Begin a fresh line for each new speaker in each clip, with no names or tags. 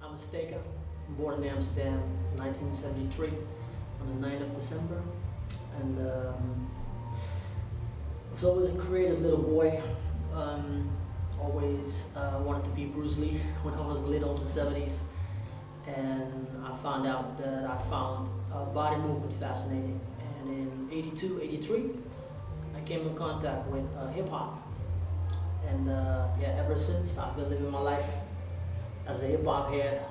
I'm Eszteca, born in Amsterdam in 1973 on the 9th of December, and was always a creative little boy. Always wanted to be Bruce Lee when I was little in the 70s, and I found out that I found body movement fascinating, and in 82, 83 I came in contact with hip-hop, and yeah, ever since I've been living my life as a hip-hop head,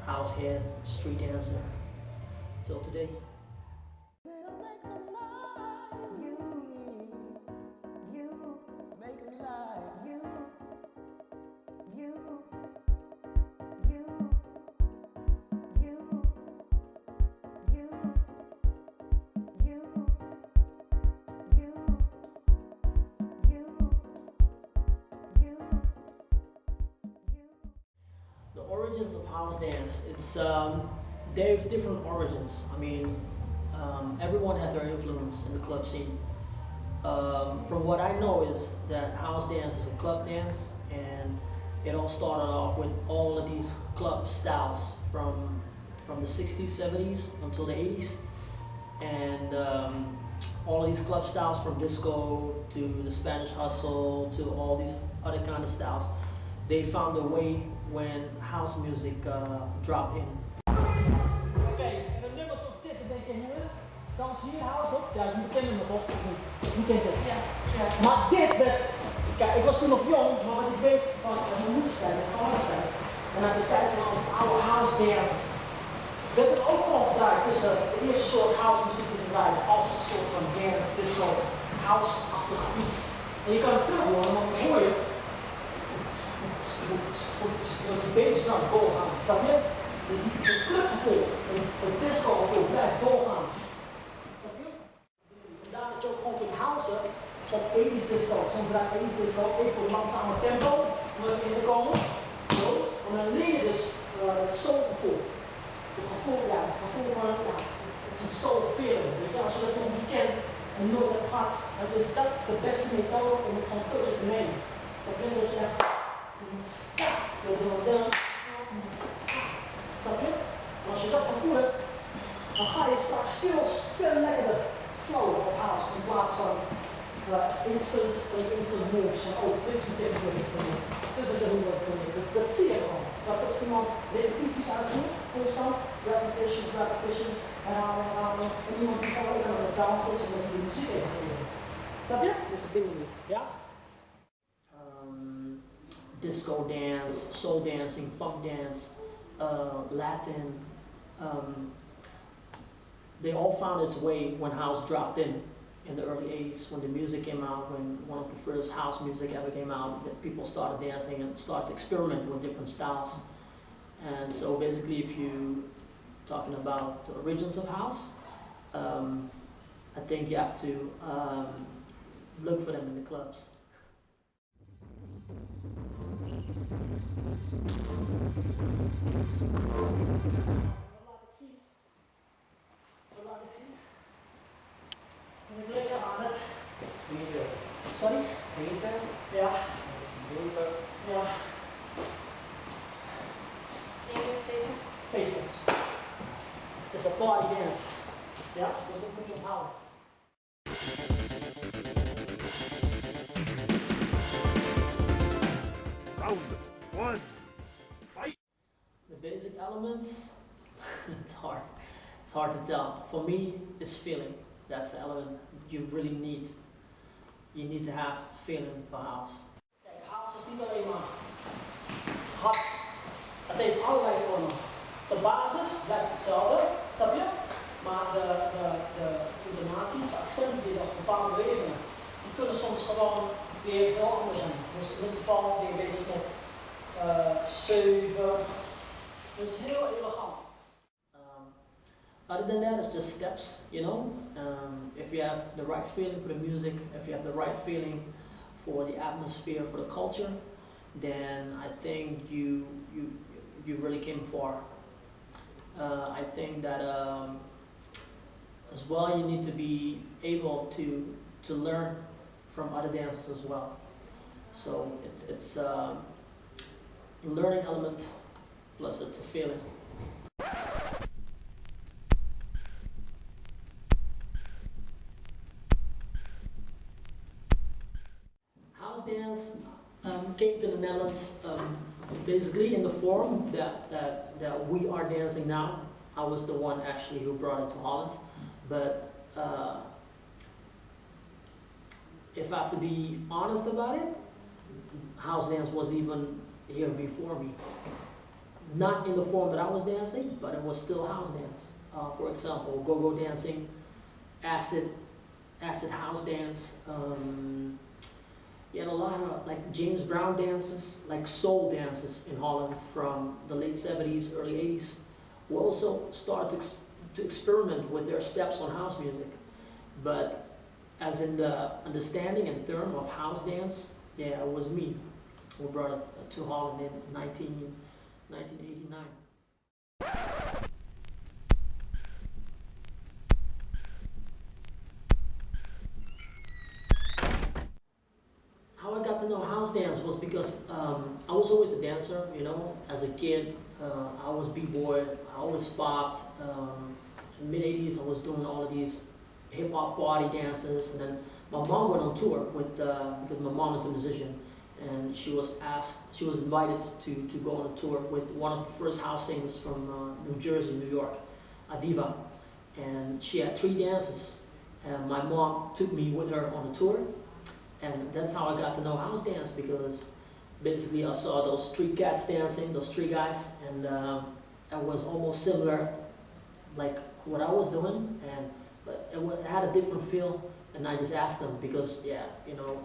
house head, street dancer, till today. The origins of house dance, they have different origins. I mean, everyone had their influence in the club scene. From what I know is that house dance is a club dance, and it all started off with all of these club styles from the 60s, 70s until the 80s, and all of these club styles, from disco to the Spanish hustle to all these other kind of styles, they found a way when house music dropped in. Oké, de nummers zoals dit, denk je hoe? Dan zie je house op. Ja, dat is een bekende nummer toch? Wie kent het? Ja. Maar dit, kijk, ik was toen nog jong, maar wat ik weet van mijn moederstijd en vaderstijd, en uit de tijd van oude house dancers, werd er ook al gedraaid tussen de eerste soort house muziek die ze draaien, als een soort van dance, dus zo house-achtig iets. En je kan het terug horen, want dan hoor je de bassdrum doorgaan, snap je? Dus het clubgevoel, het discogevoel blijft doorgaan. Snap je? Vandaar dat je ook gewoon kunt housen op 80's disco, soms draait 80's disco, even voor langzame tempo, om even in te komen. Zo. En dan leer je dus het soulgevoel. Het gevoel, ja, het gevoel van, ja, het is een soul feeling. Weet je, als je dat nog niet kent en nooit hebt gehad, dan is dat de beste methode om het gewoon terug te nemen. Snap je? Zodat je echt snap je? En als je dat gevoel hebt, dan ga je straks veel lekkerder flowen op house in plaats van instant moves. Van, oh, dit is het ding wat ik wil doen. Dit is het ding wat ik wil doen. Dat zie je gewoon. Snap je? Als iemand repetities uitvoert, constant, repetitions, herhalen, en iemand die gewoon ook aan het dansen is, omdat hij de muziek even te doen. Snap je? Dat is het ding nu. Ja? Disco dance, soul dancing, funk dance, Latin, they all found its way when house dropped in the early 80s, when the music came out, when one of the first house music ever came out, that people started dancing and started to experiment with different styles. And so basically, if you're talking about the origins of house, I think you have to look for them in the clubs. Laat ik zien. En ik leg aan het. Sorry? Beter. Ja. Beter. Ja. Feesten. Feesten. Het is een party dance. Ja, dus dat moet je onthouden.
Round one, fight!
The basic elements, it's hard. It's hard to tell. For me, it's feeling. That's the element you really need. You need to have feeling for house. Kijk, house is niet alleen maar hard. Het heeft allerlei vormen. De basis blijft hetzelfde, snap je? Maar de intonaties, de accenten die nog bepaalde bewegingen, die kunnen soms gewoon weer heel anders zijn. Dus in dit geval ben je bezig met 7. Dus heel elegant. Other than that, it's just steps, you know. If you have the right feeling for the music, if you have the right feeling for the atmosphere, for the culture, then I think you really came far. I think that as well, you need to be able to learn from other dancers as well. So it's a learning element Plus, it's a feeling. House dance came to the Netherlands basically in the form that we are dancing now. I was the one actually who brought it to Holland, but if I have to be honest about it, house dance was even here before me. Not in the form that I was dancing, but it was still house dance. For example, go-go dancing, acid house dance. You had a lot of like James Brown dances, like soul dances in Holland from the late 70s, early 80s. We also started to experiment with their steps on house music. But as in the understanding and term of house dance, yeah, it was me who brought it to Holland in 1989. How I got to know house dance was because I was always a dancer, you know. As a kid, I was b-boy, I always popped. In the mid-80s, I was doing all of these hip-hop party dances, and then my mom went on tour with, because my mom is a musician, and she was invited to go on a tour with one of the first house singers from New Jersey, New York, Adiva, and she had 3 dances, and my mom took me with her on the tour. And that's how I got to know house dance, because basically I saw those 3 cats dancing, those 3 guys, and it was almost similar, like what I was doing, but it had a different feel. And I just asked them because, yeah, you know,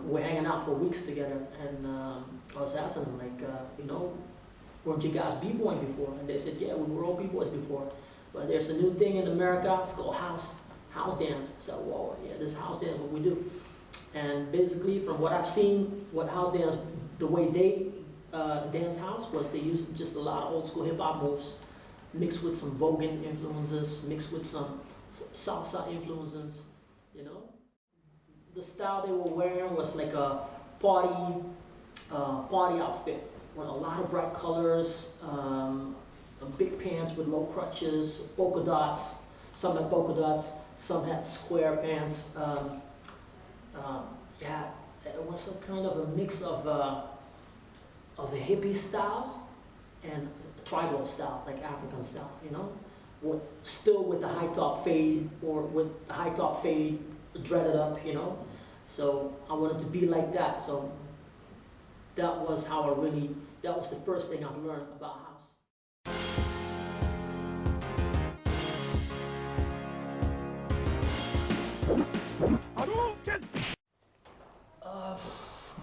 we're hanging out for weeks together, and I was asking them like, you know, weren't you guys b-boying before? And they said, yeah, we were all b-boys before, but there's a new thing in America. It's called house dance. So, whoa, yeah, this house dance, what we do. And basically, from what I've seen, what house dance, the way they danced house was they used just a lot of old school hip hop moves, mixed with some voguing influences, mixed with some salsa influences, you know. The style they were wearing was like a party outfit with a lot of bright colors, big pants with low crotches, polka dots. Some had polka dots, some had square pants. Yeah, it was a kind of a mix of a hippie style and a tribal style, like African style, you know, still with the high top fade, or with the high top fade dreaded up, you know. So I wanted to be like that. So that was that was the first thing I've learned about house.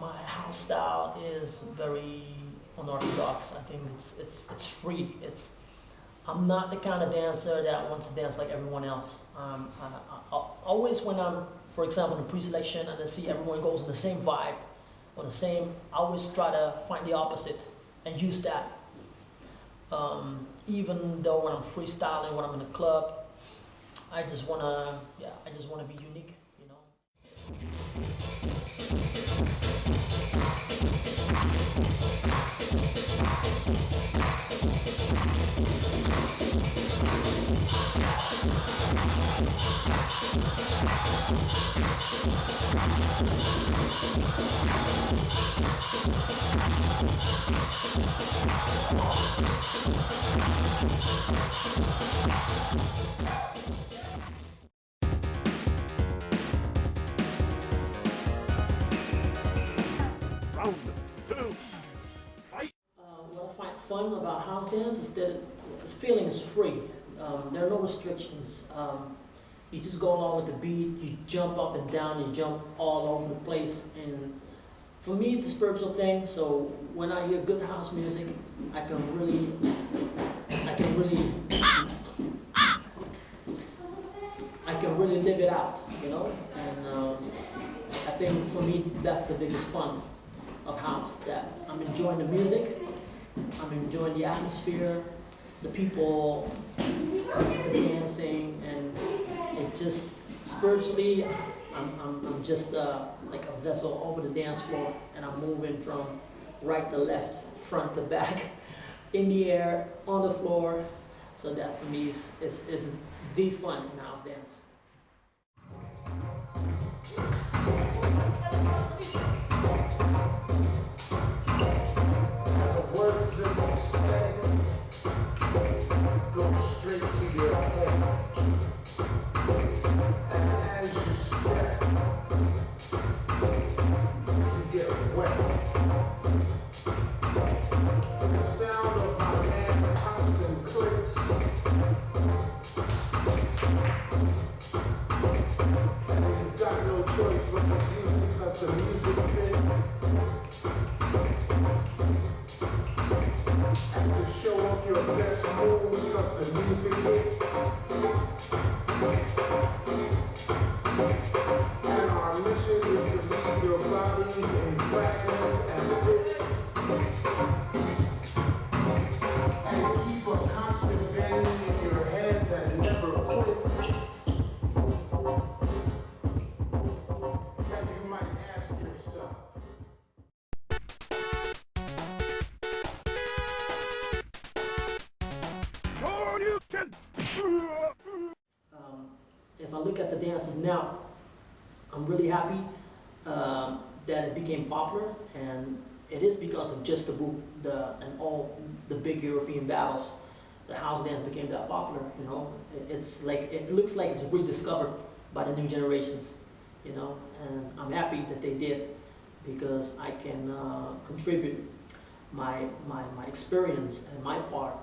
My house style is very unorthodox. I think it's free. I'm not the kind of dancer that wants to dance like everyone else. I always, when I'm, for example, in pre-selection and I see everyone goes on the same vibe, I always try to find the opposite and use that. Even though when I'm freestyling, when I'm in a club, I just wanna be unique, you know.
Round 2, fight!
What I find fun about house dance is that the feeling is free. There are no restrictions. You just go along with the beat, you jump up and down, you jump all over the place. And for me, it's a spiritual thing. So when I hear good house music, I can really live it out, you know. And I think for me, that's the biggest fun of house. That I'm enjoying the music, I'm enjoying the atmosphere, the people, the dancing, and it just spiritually, I'm just like a vessel over the dance floor, and I'm moving from right to left, front to back, in the air, on the floor. So that for me is the fun in house dance.
The words that you say go straight to your head. And as you step, you get wet. To the sound of my man's pops and clicks. And you've got no choice but to use it because the music fits. And to show off your best moves because the music hits. And our mission is to leave your bodies in fragments and bits. And keep a constant banging in your head that never quits. And you might ask yourself,
Shoryuken!
If I look at the dances now, I'm really happy that it became popular, and it is because of just the boom, and all the big European battles. The house dance became that popular. You know, it's like it looks like it's rediscovered by the new generations. You know, and I'm happy that they did because I can contribute my experience and my part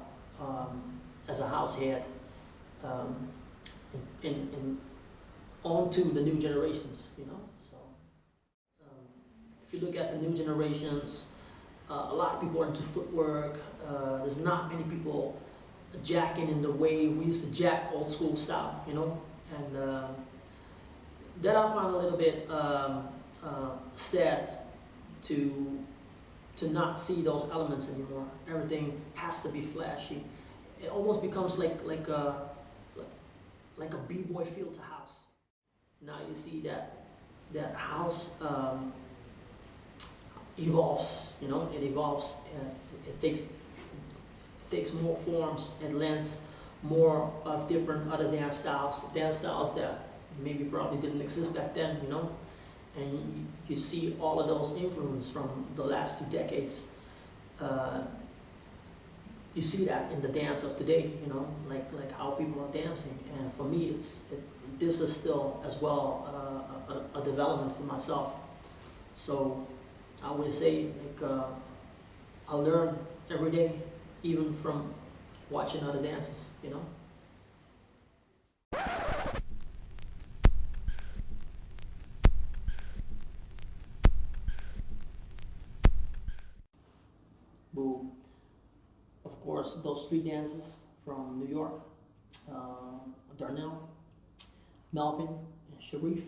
as a house head in onto the new generations, you know. So if you look at the new generations, a lot of people are into footwork. There's not many people jacking in the way we used to jack old school style, you know. And that I find a little bit sad to not see those elements anymore. Everything has to be flashy. It almost becomes like a b-boy feel to house. Now you see that house evolves. You know, it evolves. And it takes more forms and lengths, more of different other dance styles that maybe probably didn't exist back then. You know, and you see all of those influences from the last 2 decades. You see that in the dance of today, you know, like how people are dancing. And for me, this is still as well a development for myself. So I would say I learn every day, even from watching other dances, you know. Boom. Of course, those street dances from New York, Darnell, Melvin, and Sharif.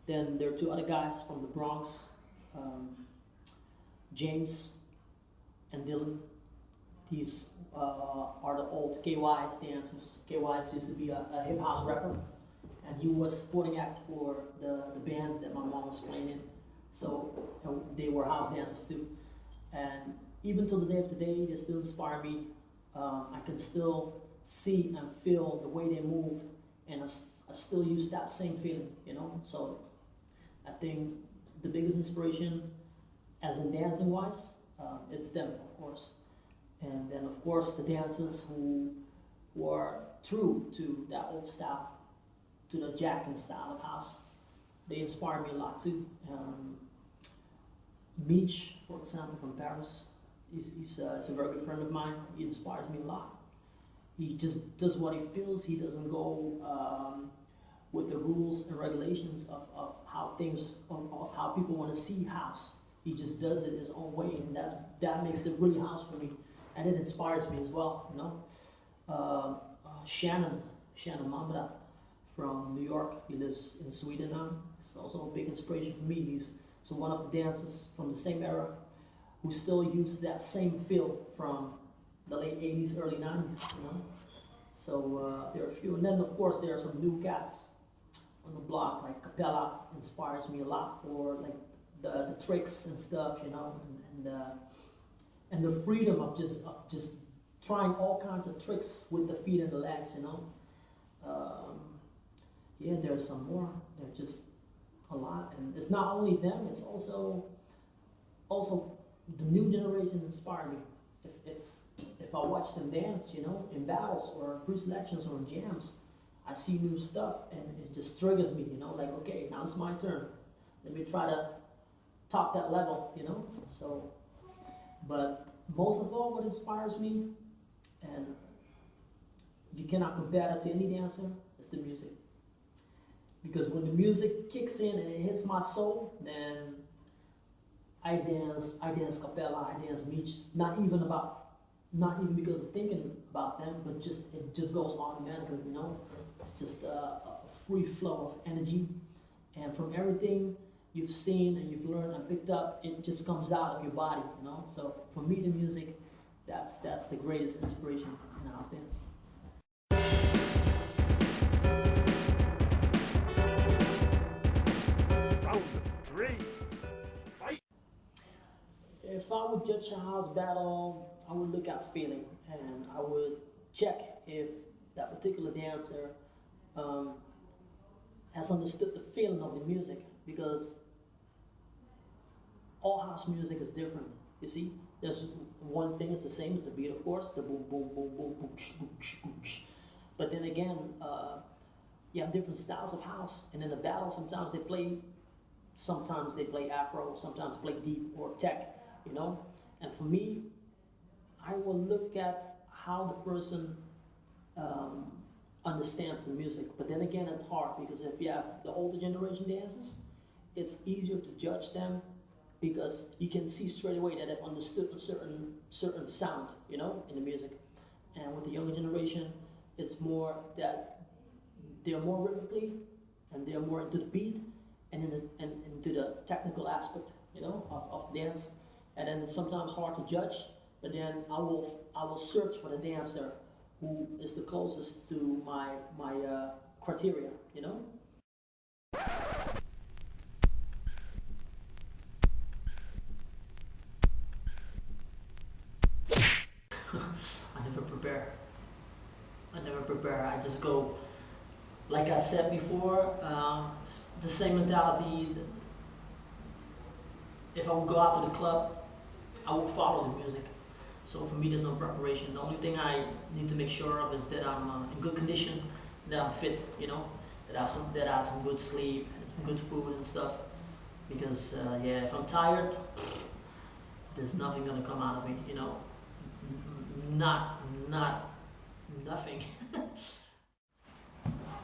Then there are 2 other guys from the Bronx, James and Dylan. These are the old KY's dancers. KY's used to be a hip house rapper, and he was supporting act for the band that my mom was playing in. So they were house dancers too. And even till the day of today, they still inspire me. I can still see and feel the way they move, and I still use that same feeling, you know. So I think the biggest inspiration, as in dancing wise, it's them, of course. And then of course the dancers who are true to that old style, to the jacking style of house. They inspire me a lot too. Mies, for example, from Paris, he's a very good friend of mine. He inspires me a lot. He just does what he feels. He doesn't go with the rules and regulations of how things, of how people want to see house. He just does it his own way, and that makes it really house for me, and it inspires me as well. You know, Shannon Mamra from New York. He lives in Sweden now. It's also a big inspiration for me. He's one of the dancers from the same era who still uses that same feel from the late 80s, early 90s, you know. So there are a few, and then of course there are some new cats on the block, like Capella inspires me a lot for like the tricks and stuff, you know, and the freedom of just trying all kinds of tricks with the feet and the legs, you know. Yeah, there's some more. There's just a lot, and it's not only them. It's also the new generation inspire me. If I watch them dance, you know, in battles or pre-selections or in jams, I see new stuff, and it just triggers me, you know, like, okay, now it's my turn. Let me try to top that level, you know. So, but most of all, what inspires me, and you cannot compare that to any dancer, is the music. Because when the music kicks in and it hits my soul, then I dance cappella, I dance Mies, not even because of thinking about them, but it just goes automatically, you know. It's just a free flow of energy, and from everything you've seen and you've learned and picked up, it just comes out of your body, you know. So for me, the music, that's the greatest inspiration in house dance.
Round 3. Fight!
If I would judge a house battle, I would look at feeling, and I would check if that particular dancer has understood the feeling of the music, because all house music is different. You see, there's one thing is the same as the beat, of course, the boom, boom, boom, boom, boom, boom, boom. But then again, you have different styles of house, and in the battle, sometimes they play Afro, sometimes they play deep or tech, you know. And for me, I will look at how the person understands the music. But then again, it's hard, because if you have the older generation dancers, it's easier to judge them, because you can see straight away that they've understood a certain sound, you know, in the music. And with the younger generation, it's more that they're more rhythmically, and they're more into the beat and into the technical aspect, you know, of dance. And then it's sometimes hard to judge, but then I will search for the dancer who is the closest to my criteria, you know. I never prepare. I just go, like I said before, the same mentality. If I would go out to the club, I would follow the music. So for me, there's no preparation. The only thing I need to make sure of is that I'm in good condition, that I'm fit, you know, that I have some good sleep, and some good food and stuff. Because yeah, if I'm tired, there's nothing gonna come out of me, you know. Nothing.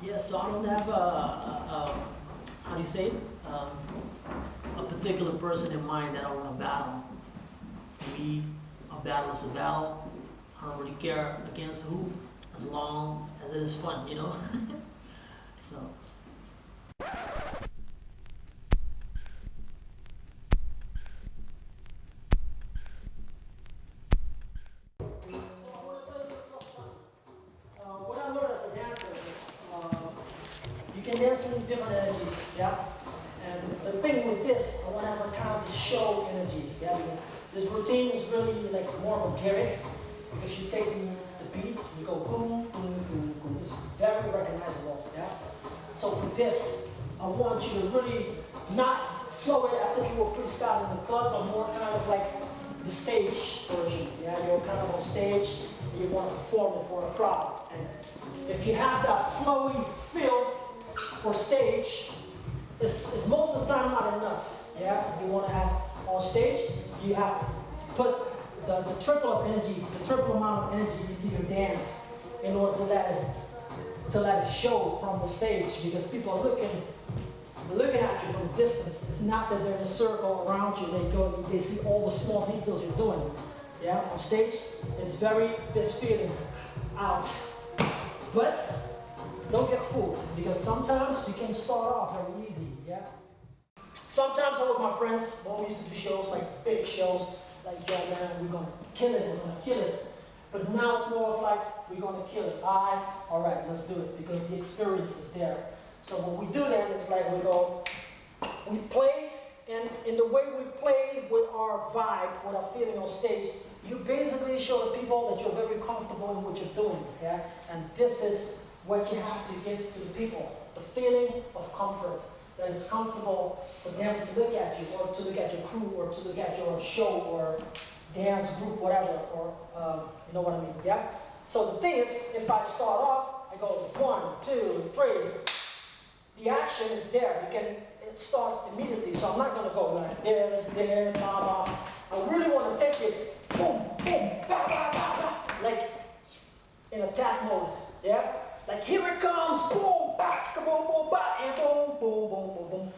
Yeah, so I don't have how do you say it? A particular person in mind that I want to battle. For me, a battle is a battle. I don't really care against who, as long as it is fun, you know. So. What I learned as a dancer is you can dance in different energies, yeah. And the thing with this, I want to have a kind of show energy, yeah, because this routine is really like more of a gimmick, because you take the beat, you go boom, boom, boom, boom. It's very recognizable, yeah. So for this, I want you to really not flow it as if you were freestyling in the club, but more kind of like the stage version, yeah. You're kind of on stage, and you want to perform it for a crowd. And if you have that flowy feel for stage, it's most of the time not enough. Yeah, you want to have on stage, you have to put the triple of energy, the triple amount of energy into your dance in order to let it show from the stage, because people are looking at you from a distance. It's not that they're in a circle around you. They see all the small details you're doing. Yeah, on stage, it's very this feeling out. But don't get fooled, because sometimes you can start off very easy, yeah? Sometimes I'm with my friends, when we used to do shows, like big shows, like, yeah, man, we're gonna kill it. But now it's more of like, we're gonna kill it. All right, let's do it, because the experience is there. So what we do then, it's like we play And in the way we play with our vibe, with our feeling on stage, you basically show the people that you're very comfortable in what you're doing, yeah? And this is what you have to give to the people, the feeling of comfort, that it's comfortable for them to look at you, or to look at your crew, or to look at your show, or dance group, whatever, or you know what I mean, yeah? So the thing is, if I start off, I go 1, 2, 3, the action is there, it starts immediately, so I'm not gonna go like this, there, blah, blah. I really wanna take it, boom, boom, bah, bah, bah, bah, like in attack mode, yeah? Like here it comes, boom, bah, boom, boom, bah, and boom, boom, boom, boom, boom.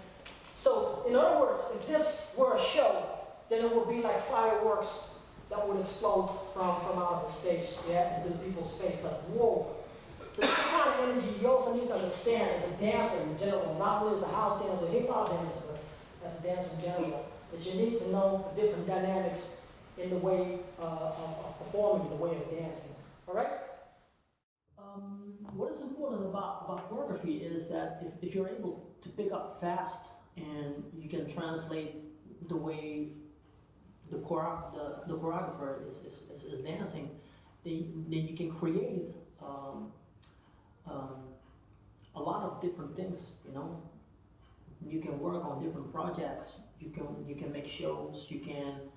So in other words, if this were a show, then it would be like fireworks that would explode from out of the stage, yeah, into the people's face, like whoa. So this kind of energy you also need to understand as a dancer in general, not only as a house dancer, or hip hop dancer, but as a dancer in general, that you need to know the different dynamics in the way of performing, in the way of dancing. All right? What is important about choreography is that if you're able to pick up fast and you can translate the way the choreographer is dancing, then you can create a lot of different things, you know. You can work on different projects, you can make shows, you can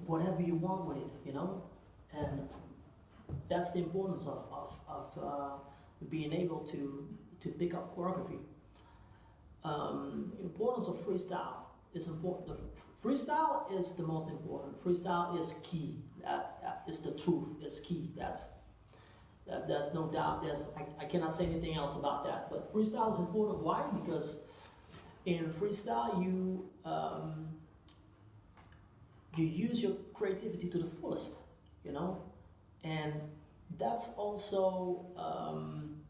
whatever you want with it, you know. And that's the importance of being able to pick up choreography. Importance of freestyle is important. Freestyle is the most important. Freestyle is key. That is the truth. It's key. There's no doubt. I cannot say anything else about that. But freestyle is important. Why? Because in freestyle you use your creativity to the fullest. You know, and that's also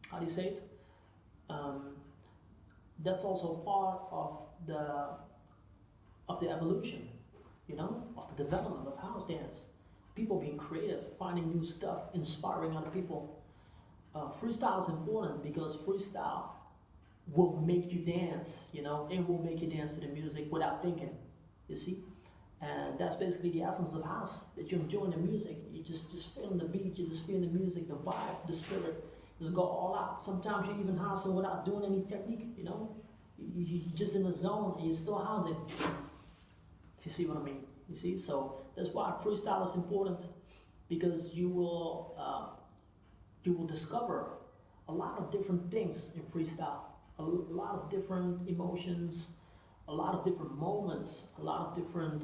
how do you say it? That's also part of the evolution, you know, of the development of house dance. People being creative, finding new stuff, inspiring other people. Freestyle is important because freestyle will make you dance, you know, it will make you dance to the music without thinking, you see? And that's basically the essence of house, that you're enjoying the music, you just feeling the beat, you just feeling the music, the vibe, the spirit, just go all out. Sometimes you even housing without doing any technique, you know? You're just in the zone and you're still housing. If you see what I mean, you see? So that's why freestyle is important, because you will discover a lot of different things in freestyle, a lot of different emotions, a lot of different moments, a lot of different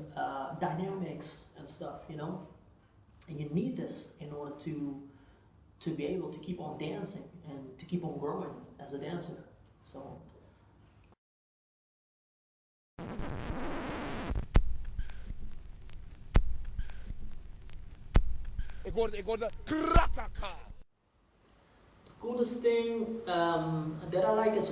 dynamics and stuff, you know? And you need this in order to be able to keep on dancing and to keep on growing as a dancer. So.
Ik hoorde krakaka.
The coolest thing that I like is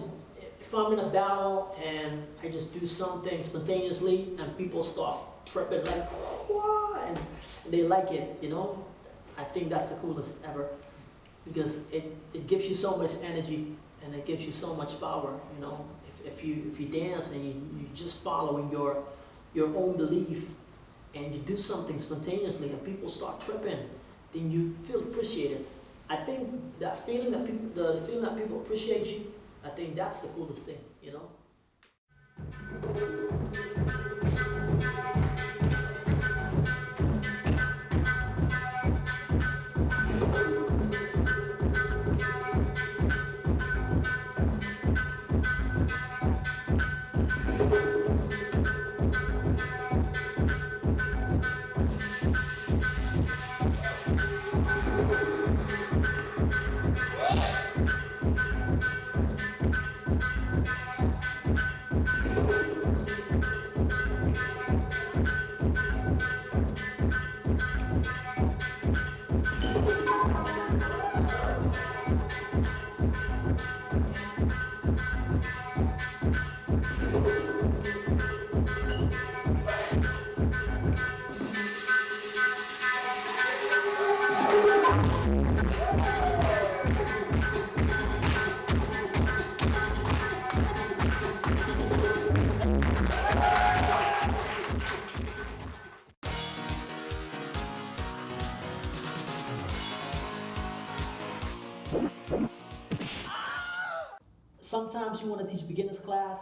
if I'm in a battle and I just do something spontaneously and people start tripping like, whoa, and they like it, you know. I think that's the coolest ever, because it gives you so much energy and it gives you so much power, you know. If you dance and you just following your own belief and you do something spontaneously and people start tripping, then you feel appreciated. I think that feeling that people appreciate you, I think that's the coolest thing, you know. sometimes you want to teach beginners class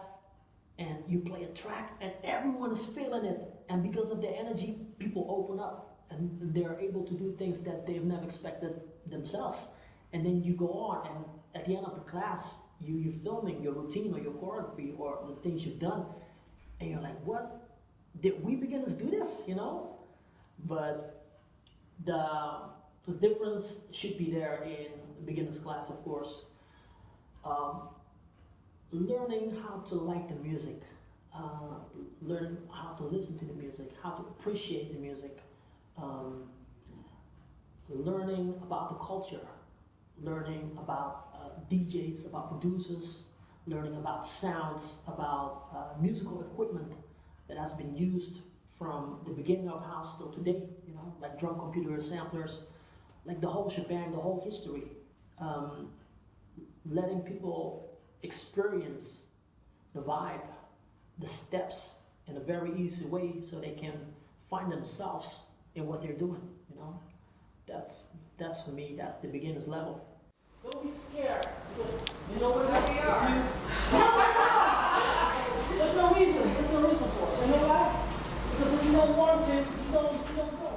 and you play a track and everyone is feeling it, and because of the energy, people open up and they're able to do things that they've never expected themselves. And then you go on, and at the end of the class, you're filming your routine or your choreography or the things you've done, and you're like, what? Did we beginners do this? You know? But the difference should be there in the beginners class, of course. Learning how to like the music, learn how to listen to the music, how to appreciate the music, learning about the culture, learning about DJs, about producers, learning about sounds, about musical equipment that has been used from the beginning of house till today, you know, like drum computers, samplers, like the whole shebang, the whole history. Letting people experience the vibe, the steps in a very easy way so they can find themselves in what they're doing, you know? That's for me, that's the beginner's level. Don't be scared, because you know what it is. There's no reason for it. You know why? Because if you don't want to, you don't go.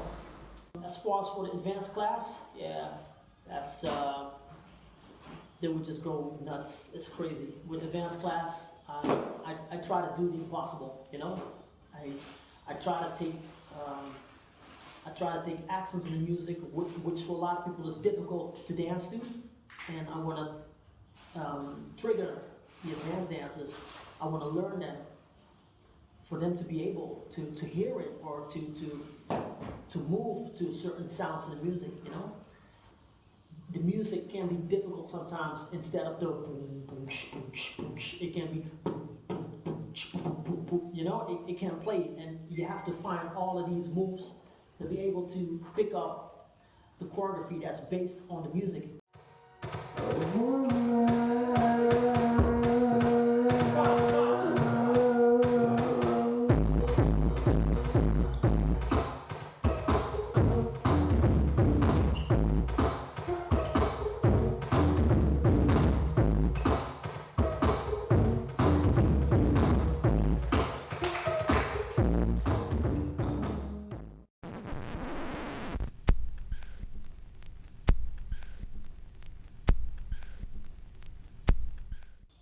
As far as for the advanced class, yeah, that's they would just go nuts. It's crazy. With advanced class, I try to do the impossible. You know, I try to take accents in the music, which for a lot of people is difficult to dance to, and I want to trigger the advanced dancers. I want to learn them, for them to be able to hear it or to move to certain sounds in the music. You know. The music can be difficult sometimes. Instead of the boom, boom, boom, boom, it can be boom, boom, boom, boom, you know, it can play, and you have to find all of these moves to be able to pick up the choreography that's based on the music.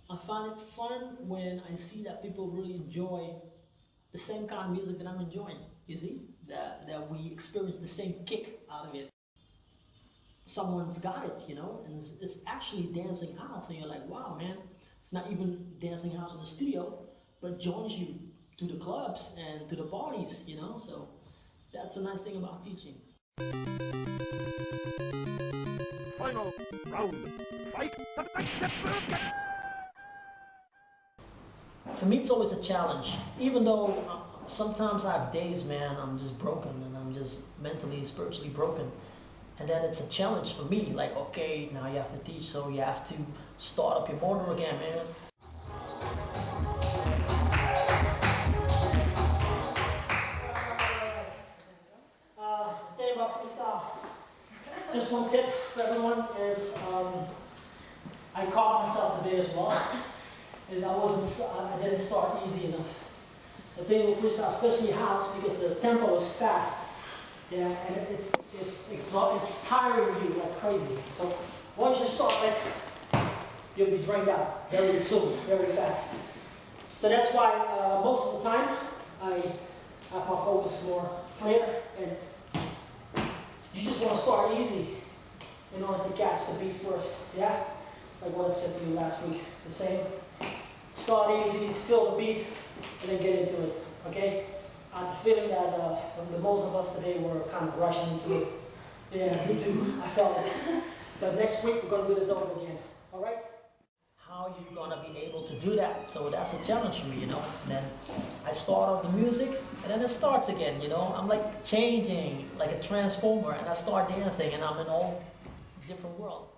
I find it fun when I see that people really enjoy the same kind of music that I'm enjoying. You see, that we experience the same kick out of it. Someone's got it, you know, and it's actually dancing house, and you're like, wow, man, it's not even dancing house in the studio, but joins you to the clubs and to the parties, you know. So that's the nice thing about teaching.
Final round. Fight.
For me, it's always a challenge, even though sometimes I have days, man, I'm just broken and I'm just mentally, spiritually broken. And then it's a challenge for me, like, okay, now you have to teach, so you have to start up your motor again, man. Thing about freestyle, just one tip for everyone is, I caught myself today as well. Is I didn't start easy enough. The thing with freestyle, especially house, because the tempo is fast, yeah, and it's tiring you like crazy. So once you start, like, you'll be drained out very soon, very fast. So that's why most of the time I have my focus more clear, and you just want to start easy in order to catch the beat first, yeah. Like what I said to you last week, the same. Start easy, feel the beat, and then get into it, okay? I have the feeling that the most of us today were kind of rushing into it. Yeah, me too, I felt it. But next week we're gonna do this over again, all right? How are you gonna be able to do that? So that's a challenge for me, you know? And then I start off the music, and then it starts again, you know? I'm like changing, like a transformer, and I start dancing, and I'm in a whole different world.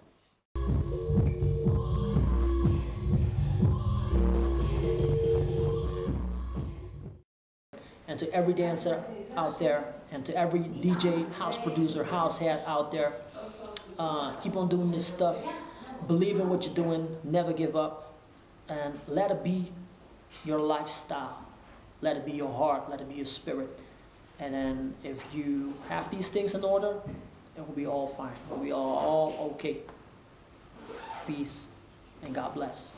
And to every dancer out there, and to every DJ, house producer, house head out there, keep on doing this stuff. Believe in what you're doing, never give up. and let it be your lifestyle. Let it be your heart, let it be your spirit. And then if you have these things in order, it will be all fine. It will be all okay. Peace and God bless.